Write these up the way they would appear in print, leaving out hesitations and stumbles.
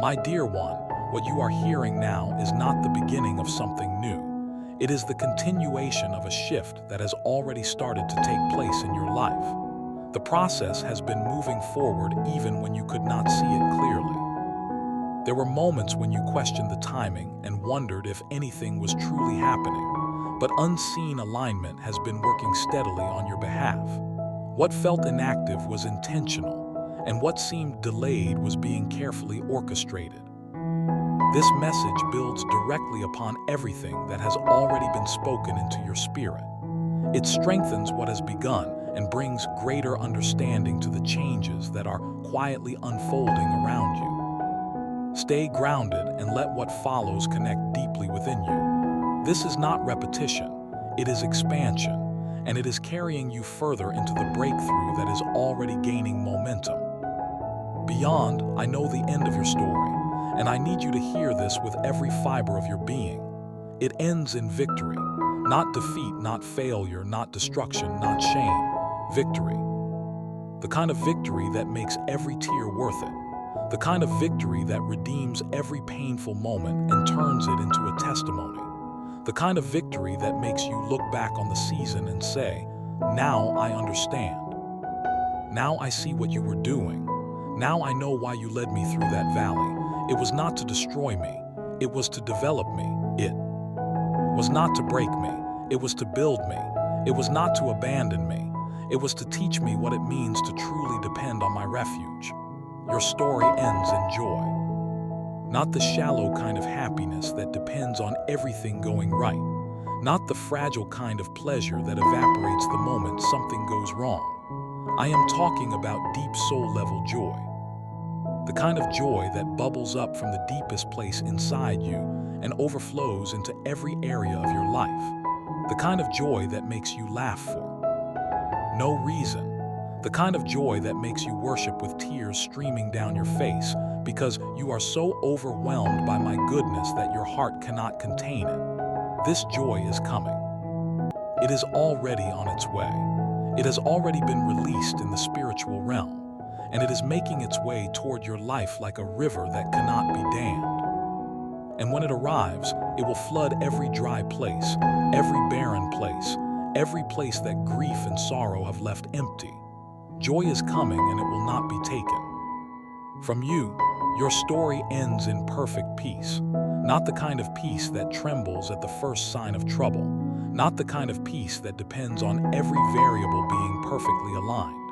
My dear one, what you are hearing now is not the beginning of something new. It is the continuation of a shift that has already started to take place in your life. The process has been moving forward even when you could not see it clearly. There were moments when you questioned the timing and wondered if anything was truly happening, but unseen alignment has been working steadily on your behalf. What felt inactive was intentional, and what seemed delayed was being carefully orchestrated. This message builds directly upon everything that has already been spoken into your spirit. It strengthens what has begun and brings greater understanding to the changes that are quietly unfolding around you. Stay grounded and let what follows connect deeply within you. This is not repetition, it is expansion, and it is carrying you further into the breakthrough that is already gaining momentum. Beyond, I know the end of your story, and I need you to hear this with every fiber of your being. It ends in victory, not defeat, not failure, not destruction, not shame. Victory. The kind of victory that makes every tear worth it. The kind of victory that redeems every painful moment and turns it into a testimony. The kind of victory that makes you look back on the season and say, "Now I understand. Now I see what you were doing. Now I know why you led me through that valley. It was not to destroy me. It was to develop me. It was not to break me. It was to build me. It was not to abandon me. It was to teach me what it means to truly depend on my refuge." Your story ends in joy. Not the shallow kind of happiness that depends on everything going right. Not the fragile kind of pleasure that evaporates the moment something goes wrong. I am talking about deep soul-level joy. The kind of joy that bubbles up from the deepest place inside you and overflows into every area of your life. The kind of joy that makes you laugh for no reason. The kind of joy that makes you worship with tears streaming down your face because you are so overwhelmed by my goodness that your heart cannot contain it. This joy is coming. It is already on its way. It has already been released in the spiritual realm, and it is making its way toward your life like a river that cannot be dammed. And when it arrives, it will flood every dry place, every barren place, every place that grief and sorrow have left empty. Joy is coming and it will not be taken from you. Your story ends in perfect peace. Not the kind of peace that trembles at the first sign of trouble. Not the kind of peace that depends on every variable being perfectly aligned.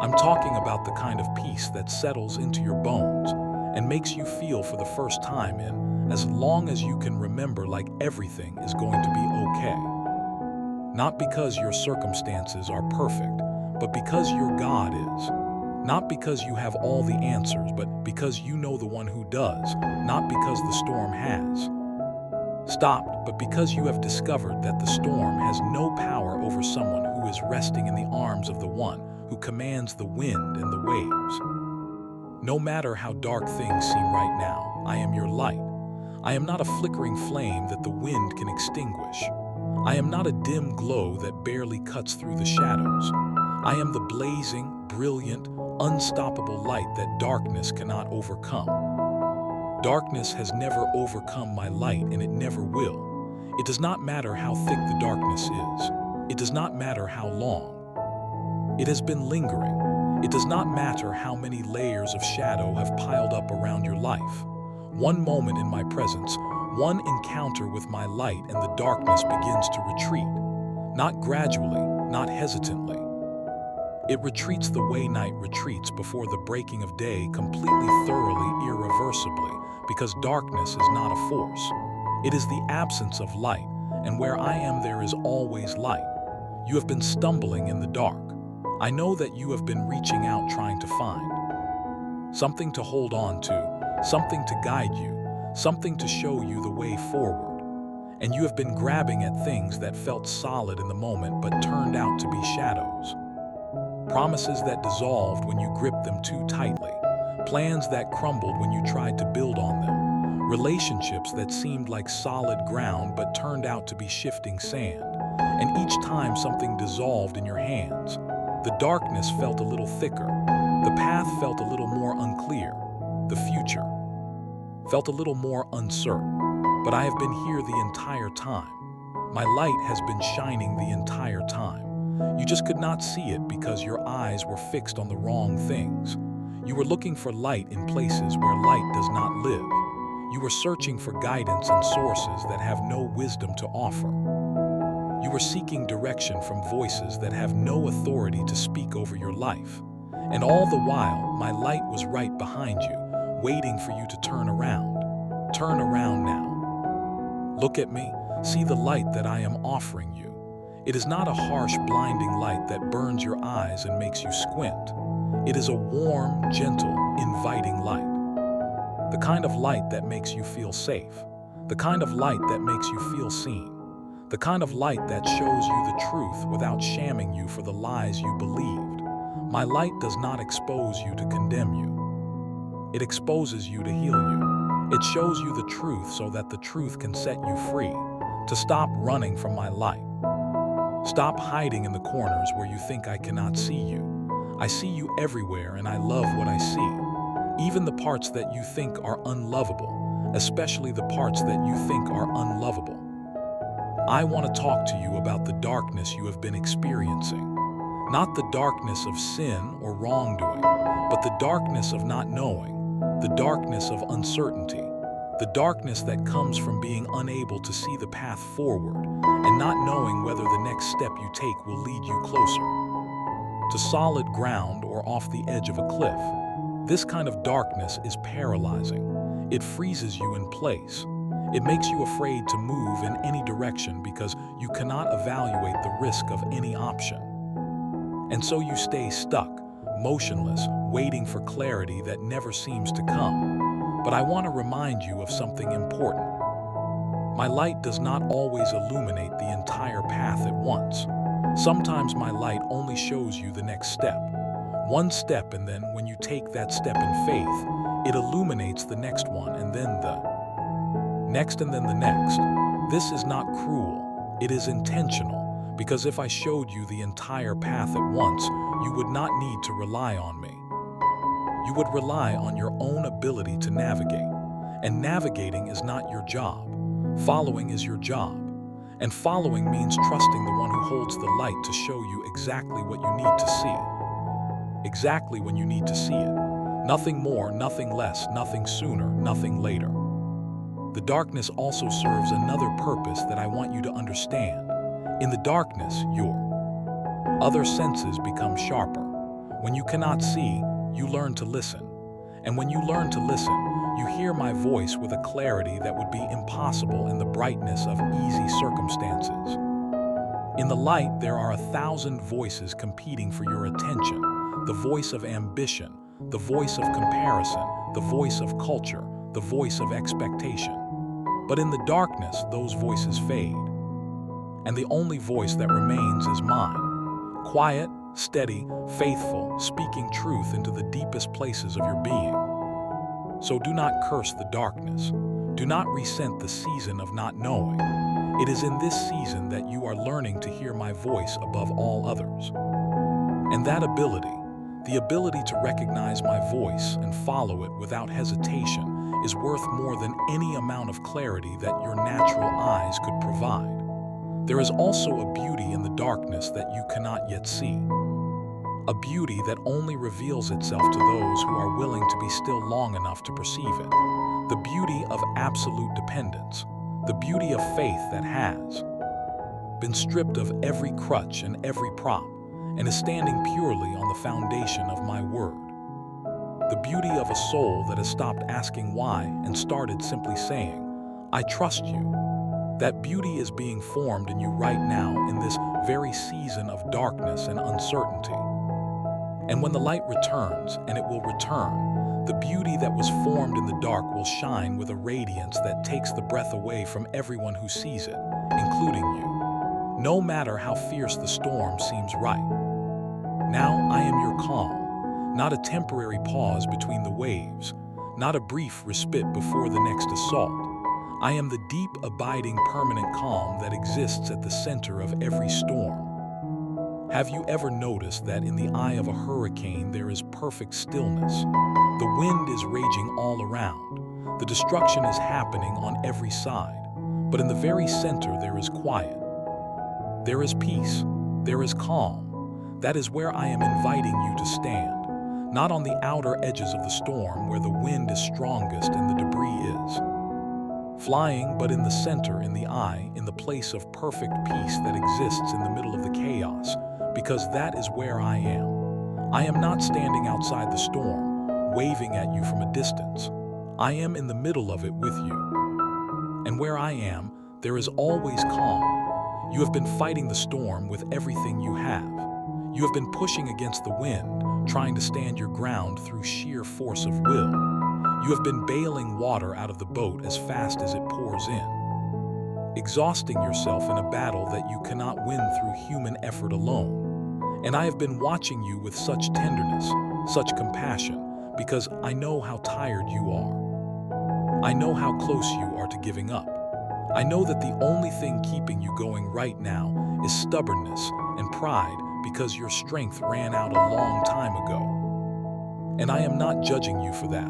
I'm talking about the kind of peace that settles into your bones and makes you feel for the first time in as long as you can remember, like everything is going to be okay. Not because your circumstances are perfect, but because your God is. Not because you have all the answers, but because you know the one who does. Not because the storm has stopped, but because you have discovered that the storm has no power over someone who is resting in the arms of the one who commands the wind and the waves. No matter how dark things seem right now, I am your light. I am not a flickering flame that the wind can extinguish. I am not a dim glow that barely cuts through the shadows. I am the blazing, brilliant, unstoppable light that darkness cannot overcome. Darkness has never overcome my light, and it never will. It does not matter how thick the darkness is. It does not matter how long it has been lingering. It does not matter how many layers of shadow have piled up around your life. One moment in my presence, one encounter with my light, and the darkness begins to retreat. Not gradually, not hesitantly. It retreats the way night retreats before the breaking of day, completely, thoroughly, irreversibly, because darkness is not a force. It is the absence of light, and where I am there is always light. You have been stumbling in the dark. I know that you have been reaching out trying to find something to hold on to, something to guide you, something to show you the way forward. And you have been grabbing at things that felt solid in the moment but turned out to be shadows. Promises that dissolved when you gripped them too tightly. Plans that crumbled when you tried to build on them. Relationships that seemed like solid ground but turned out to be shifting sand. And each time something dissolved in your hands, the darkness felt a little thicker. The path felt a little more unclear. The future felt a little more uncertain, but I have been here the entire time. My light has been shining the entire time. You just could not see it because your eyes were fixed on the wrong things. You were looking for light in places where light does not live. You were searching for guidance and sources that have no wisdom to offer. You were seeking direction from voices that have no authority to speak over your life. And all the while, my light was right behind you, waiting for you to turn around. Turn around now. Look at me. See the light that I am offering you. It is not a harsh, blinding light that burns your eyes and makes you squint. It is a warm, gentle, inviting light. The kind of light that makes you feel safe. The kind of light that makes you feel seen. The kind of light that shows you the truth without shaming you for the lies you believed. My light does not expose you to condemn you. It exposes you to heal you. It shows you the truth so that the truth can set you free. To stop running from my light. Stop hiding in the corners where you think I cannot see you. I see you everywhere and I love what I see. Even the parts that you think are unlovable, especially the parts that you think are unlovable. I want to talk to you about the darkness you have been experiencing. Not the darkness of sin or wrongdoing, but the darkness of not knowing, the darkness of uncertainty, the darkness that comes from being unable to see the path forward and not knowing whether the next step you take will lead you closer to solid ground or off the edge of a cliff. This kind of darkness is paralyzing. It freezes you in place. It makes you afraid to move in any direction because you cannot evaluate the risk of any option. And so you stay stuck, motionless, waiting for clarity that never seems to come. But I want to remind you of something important. My light does not always illuminate the entire path at once. Sometimes my light only shows you the next step. One step, and then when you take that step in faith, it illuminates the next one, and then the next, and then the next. This is not cruel. It is intentional, because if I showed you the entire path at once, you would not need to rely on me. You would rely on your own ability to navigate. And navigating is not your job. Following is your job. And following means trusting the one who holds the light to show you exactly what you need to see. Exactly when you need to see it. Nothing more, nothing less, nothing sooner, nothing later. The darkness also serves another purpose that I want you to understand. In the darkness, your other senses become sharper. When you cannot see, you learn to listen. And when you learn to listen, you hear my voice with a clarity that would be impossible in the brightness of easy circumstances. In the light, there are 1,000 voices competing for your attention. The voice of ambition, the voice of comparison, the voice of culture, the voice of expectation. But in the darkness, those voices fade. And the only voice that remains is mine. Quiet, steady, faithful, speaking truth into the deepest places of your being. So do not curse the darkness. Do not resent the season of not knowing. It is in this season that you are learning to hear my voice above all others. And that ability, the ability to recognize my voice and follow it without hesitation, is worth more than any amount of clarity that your natural eyes could provide. There is also a beauty in the darkness that you cannot yet see. A beauty that only reveals itself to those who are willing to be still long enough to perceive it. The beauty of absolute dependence. The beauty of faith that has been stripped of every crutch and every prop and is standing purely on the foundation of my word. The beauty of a soul that has stopped asking why and started simply saying, I trust you. That beauty is being formed in you right now in this very season of darkness and uncertainty. And when the light returns, and it will return, the beauty that was formed in the dark will shine with a radiance that takes the breath away from everyone who sees it, including you. No matter how fierce the storm seems right. Now I am your calm, not a temporary pause between the waves, not a brief respite before the next assault. I am the deep, abiding, permanent calm that exists at the center of every storm. Have you ever noticed that in the eye of a hurricane there is perfect stillness? The wind is raging all around. The destruction is happening on every side, but in the very center there is quiet. There is peace. There is calm. That is where I am inviting you to stand, not on the outer edges of the storm where the wind is strongest and the debris is. Flying, but in the center, in the eye, in the place of perfect peace that exists in the middle of the chaos, because that is where I am. I am not standing outside the storm, waving at you from a distance. I am in the middle of it with you. And where I am, there is always calm. You have been fighting the storm with everything you have. You have been pushing against the wind, trying to stand your ground through sheer force of will. You have been bailing water out of the boat as fast as it pours in, exhausting yourself in a battle that you cannot win through human effort alone. And I have been watching you with such tenderness, such compassion, because I know how tired you are. I know how close you are to giving up. I know that the only thing keeping you going right now is stubbornness and pride because your strength ran out a long time ago. And I am not judging you for that.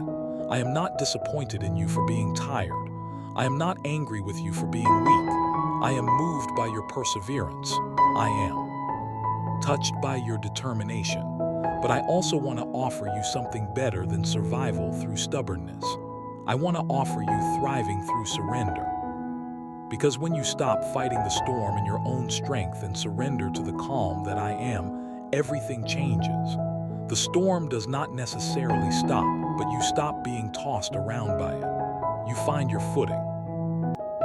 I am not disappointed in you for being tired. I am not angry with you for being weak. I am moved by your perseverance. I am touched by your determination. But I also want to offer you something better than survival through stubbornness. I want to offer you thriving through surrender. Because when you stop fighting the storm in your own strength and surrender to the calm that I am, everything changes. The storm does not necessarily stop, but you stop being tossed around by it. You find your footing.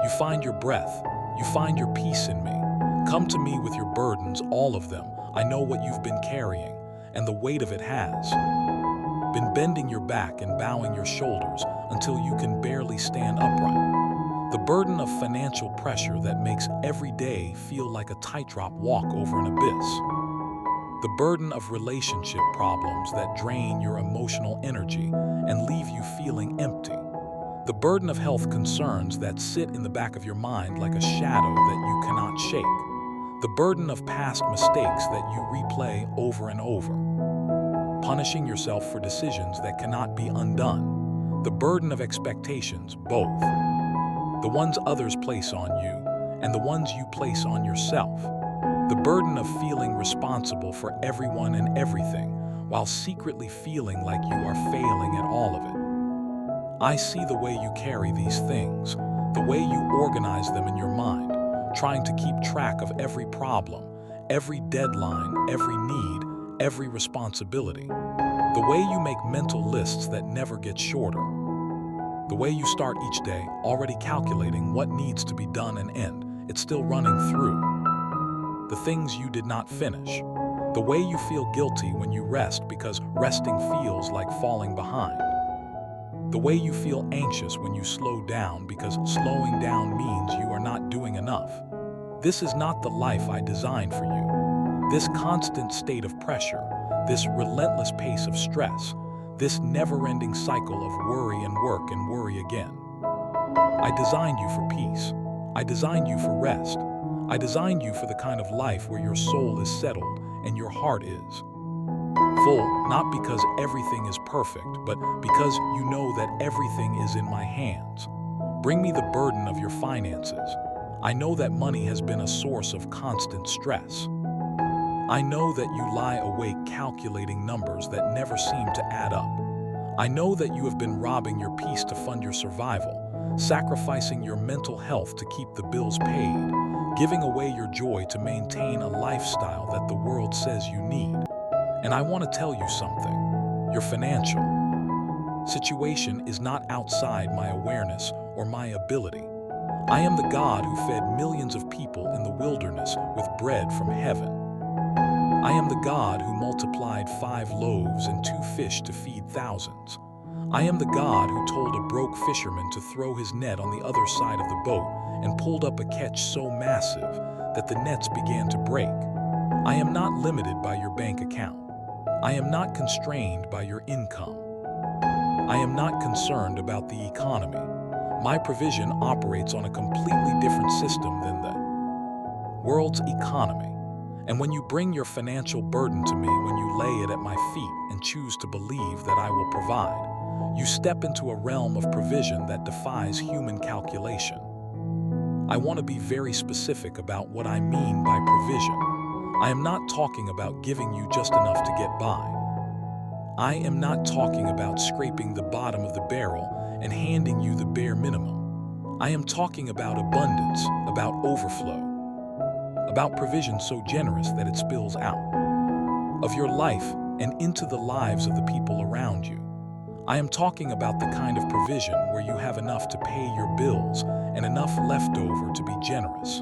You find your breath. You find your peace in me. Come to me with your burdens, all of them. I know what you've been carrying, and the weight of it has been bending your back and bowing your shoulders until you can barely stand upright. The burden of financial pressure that makes every day feel like a tightrope walk over an abyss. The burden of relationship problems that drain your emotional energy and leave you feeling empty. The burden of health concerns that sit in the back of your mind like a shadow that you cannot shake. The burden of past mistakes that you replay over and over, punishing yourself for decisions that cannot be undone. The burden of expectations, both. The ones others place on you and the ones you place on yourself. The burden of feeling responsible for everyone and everything while secretly feeling like you are failing at all of it. I see the way you carry these things, the way you organize them in your mind, trying to keep track of every problem, every deadline, every need, every responsibility. The way you make mental lists that never get shorter. The way you start each day already calculating what needs to be done and end it's still running through. The things you did not finish. The way you feel guilty when you rest because resting feels like falling behind. The way you feel anxious when you slow down because slowing down means you are not doing enough. This is not the life I designed for you. This constant state of pressure, this relentless pace of stress, this never-ending cycle of worry and work and worry again. I designed you for peace. I designed you for rest. I designed you for the kind of life where your soul is settled and your heart is full, not because everything is perfect, but because you know that everything is in my hands. Bring me the burden of your finances. I know that money has been a source of constant stress. I know that you lie awake calculating numbers that never seem to add up. I know that you have been robbing your peace to fund your survival, sacrificing your mental health to keep the bills paid, giving away your joy to maintain a lifestyle that the world says you need. And I want to tell you something. Your financial situation is not outside my awareness or my ability. I am the God who fed millions of people in the wilderness with bread from heaven. I am the God who multiplied 5 loaves and 2 fish to feed thousands. I am the God who told a broke fisherman to throw his net on the other side of the boat and pulled up a catch so massive that the nets began to break. I am not limited by your bank account. I am not constrained by your income. I am not concerned about the economy. My provision operates on a completely different system than the world's economy. And when you bring your financial burden to me, when you lay it at my feet and choose to believe that I will provide, you step into a realm of provision that defies human calculation. I want to be very specific about what I mean by provision. I am not talking about giving you just enough to get by. I am not talking about scraping the bottom of the barrel and handing you the bare minimum. I am talking about abundance, about overflow, about provision so generous that it spills out of your life and into the lives of the people around you. I am talking about the kind of provision where you have enough to pay your bills and enough left over to be generous,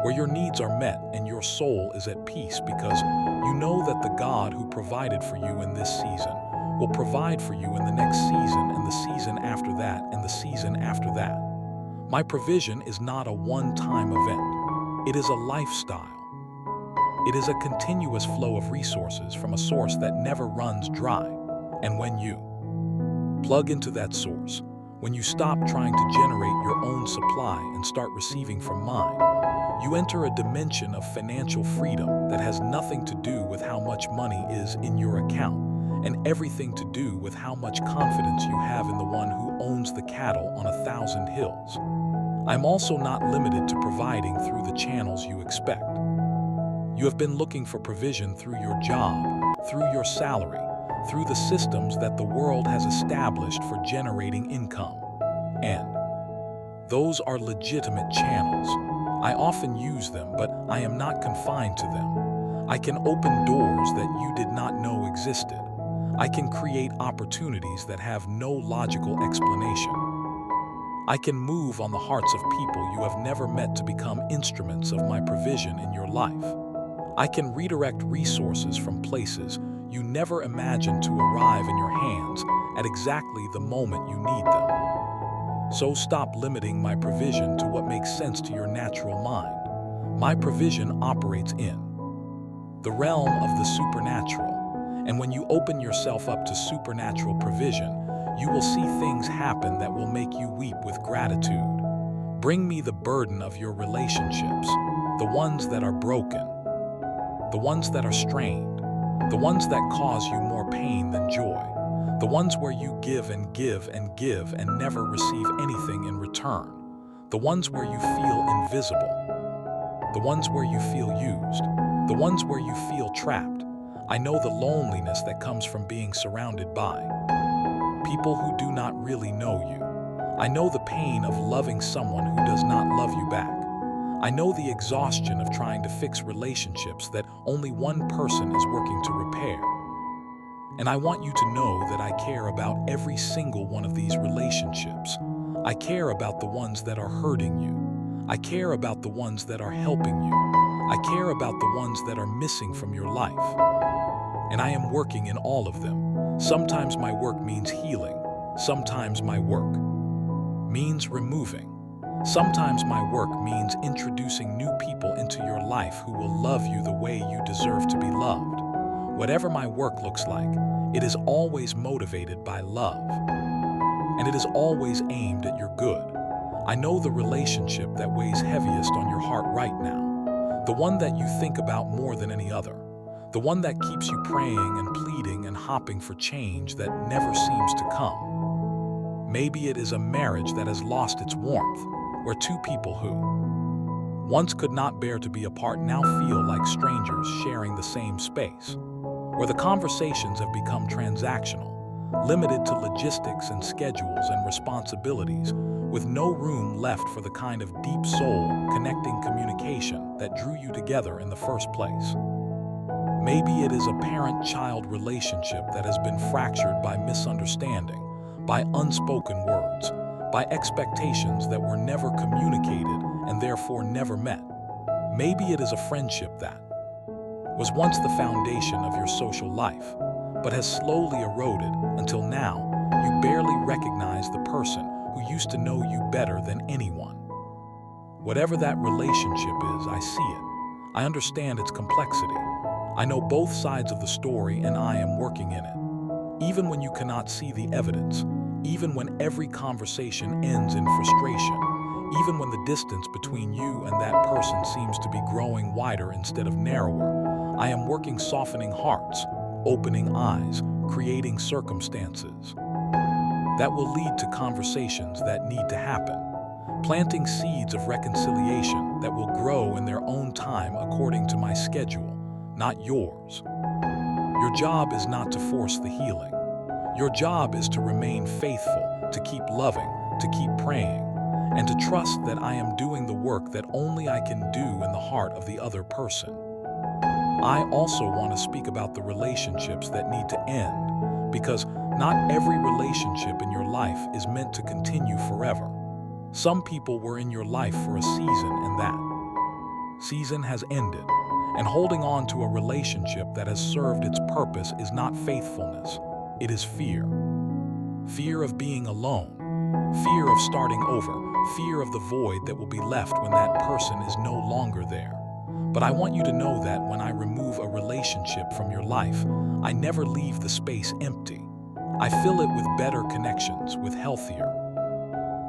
where your needs are met and your soul is at peace because you know that the God who provided for you in this season will provide for you in the next season and the season after that and the season after that. My provision is not a one-time event. It is a lifestyle. It is a continuous flow of resources from a source that never runs dry. And when you plug into that source, when you stop trying to generate your own supply and start receiving from mine, you enter a dimension of financial freedom that has nothing to do with how much money is in your account and everything to do with how much confidence you have in the one who owns the cattle on 1,000 hills. I'm also not limited to providing through the channels you expect. You have been looking for provision through your job, through your salary, through the systems that the world has established for generating income. And those are legitimate channels. I often use them, but I am not confined to them. I can open doors that you did not know existed. I can create opportunities that have no logical explanation. I can move on the hearts of people you have never met to become instruments of my provision in your life. I can redirect resources from places you never imagined to arrive in your hands at exactly the moment you need them. So stop limiting my provision to what makes sense to your natural mind. My provision operates in the realm of the supernatural. And when you open yourself up to supernatural provision, you will see things happen that will make you weep with gratitude. Bring me the burden of your relationships, the ones that are broken, the ones that are strained, the ones that cause you more pain than joy, the ones where you give and give and give and never receive anything in return, the ones where you feel invisible, the ones where you feel used, the ones where you feel trapped. I know the loneliness that comes from being surrounded by people who do not really know you. I know the pain of loving someone who does not love you back. I know the exhaustion of trying to fix relationships that only one person is working to repair. And I want you to know that I care about every single one of these relationships. I care about the ones that are hurting you. I care about the ones that are helping you. I care about the ones that are missing from your life. And I am working in all of them. Sometimes my work means healing. Sometimes my work means removing. Sometimes my work means introducing new people into your life who will love you the way you deserve to be loved. Whatever my work looks like, it is always motivated by love. And it is always aimed at your good. I know the relationship that weighs heaviest on your heart right now. The one that you think about more than any other. The one that keeps you praying and pleading and hoping for change that never seems to come. Maybe it is a marriage that has lost its warmth, where two people who once could not bear to be apart now feel like strangers sharing the same space, where the conversations have become transactional, limited to logistics and schedules and responsibilities, with no room left for the kind of deep soul connecting communication that drew you together in the first place. Maybe it is a parent-child relationship that has been fractured by misunderstanding, by unspoken words, by expectations that were never communicated and therefore never met. Maybe it is a friendship that was once the foundation of your social life, but has slowly eroded until now you barely recognize the person who used to know you better than anyone. Whatever that relationship is, I see it. I understand its complexity. I know both sides of the story and I am working in it. Even when you cannot see the evidence, even when every conversation ends in frustration, even when the distance between you and that person seems to be growing wider instead of narrower, I am working softening hearts, opening eyes, creating circumstances. that will lead to conversations that need to happen, planting seeds of reconciliation that will grow in their own time according to my schedule, not yours. Your job is not to force the healing. Your job is to remain faithful, to keep loving, to keep praying, and to trust that I am doing the work that only I can do in the heart of the other person. I also want to speak about the relationships that need to end, because not every relationship in your life is meant to continue forever. Some people were in your life for a season, and that season has ended. And holding on to a relationship that has served its purpose is not faithfulness, it is fear. Fear of being alone, fear of starting over, fear of the void that will be left when that person is no longer there. But I want you to know that when I remove a relationship from your life, I never leave the space empty. I fill it with better connections, with healthier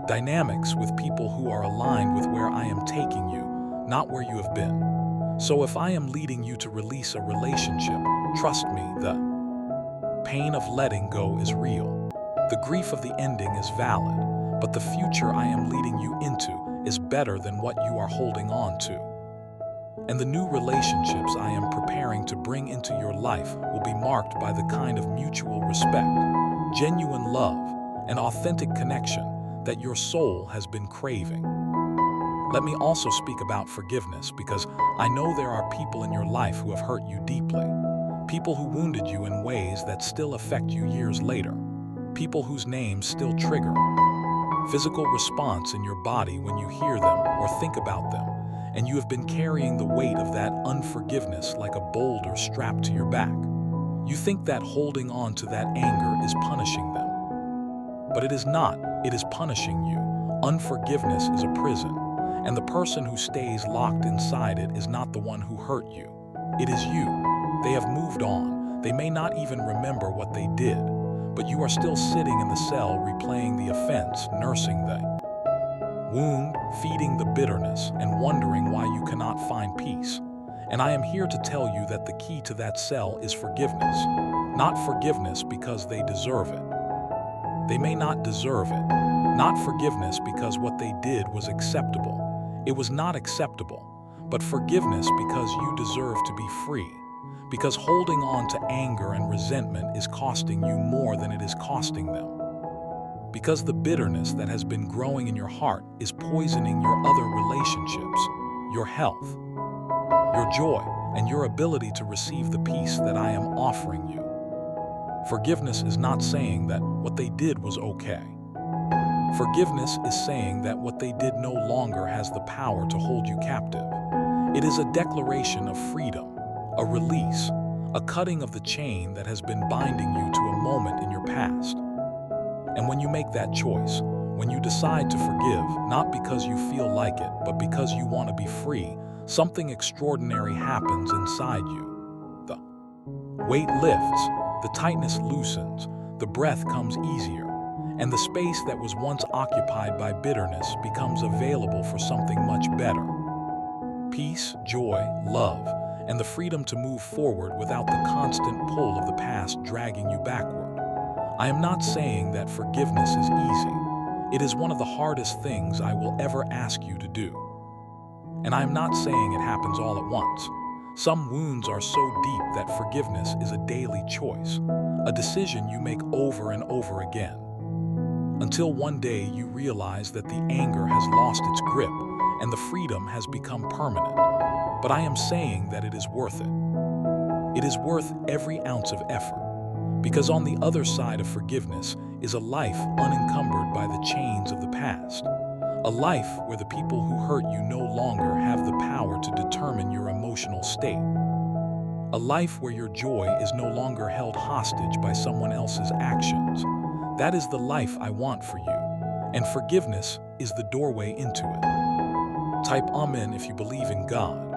dynamics, with people who are aligned with where I am taking you, not where you have been. So if I am leading you to release a relationship, trust me, the pain of letting go is real. The grief of the ending is valid, but the future I am leading you into is better than what you are holding on to. And the new relationships I am preparing to bring into your life will be marked by the kind of mutual respect, genuine love, and authentic connection that your soul has been craving. Let me also speak about forgiveness, because I know there are people in your life who have hurt you deeply. People who wounded you in ways that still affect you years later. People whose names still trigger physical response in your body when you hear them or think about them, and you have been carrying the weight of that unforgiveness like a boulder strapped to your back. You think that holding on to that anger is punishing them. But it is not. It is punishing you. Unforgiveness is a prison. And the person who stays locked inside it is not the one who hurt you. It is you. They have moved on. They may not even remember what they did, but you are still sitting in the cell replaying the offense, nursing the wound, feeding the bitterness, and wondering why you cannot find peace. And I am here to tell you that the key to that cell is forgiveness. Not forgiveness because they deserve it. They may not deserve it. Not forgiveness because what they did was acceptable. It was not acceptable, but forgiveness because you deserve to be free. Because holding on to anger and resentment is costing you more than it is costing them. Because the bitterness that has been growing in your heart is poisoning your other relationships, your health, your joy, and your ability to receive the peace that I am offering you. Forgiveness is not saying that what they did was okay. Forgiveness is saying that what they did no longer has the power to hold you captive. It is a declaration of freedom, a release, a cutting of the chain that has been binding you to a moment in your past. And when you make that choice, when you decide to forgive, not because you feel like it, but because you want to be free, something extraordinary happens inside you. The weight lifts, the tightness loosens, the breath comes easier, and the space that was once occupied by bitterness becomes available for something much better. Peace, joy, love, and the freedom to move forward without the constant pull of the past dragging you backward. I am not saying that forgiveness is easy. It is one of the hardest things I will ever ask you to do. And I am not saying it happens all at once. Some wounds are so deep that forgiveness is a daily choice, a decision you make over and over again. Until one day you realize that the anger has lost its grip and the freedom has become permanent. But I am saying that it is worth it. It is worth every ounce of effort. Because on the other side of forgiveness is a life unencumbered by the chains of the past. A life where the people who hurt you no longer have the power to determine your emotional state. A life where your joy is no longer held hostage by someone else's actions. That is the life I want for you, and forgiveness is the doorway into it. Type Amen if you believe in God.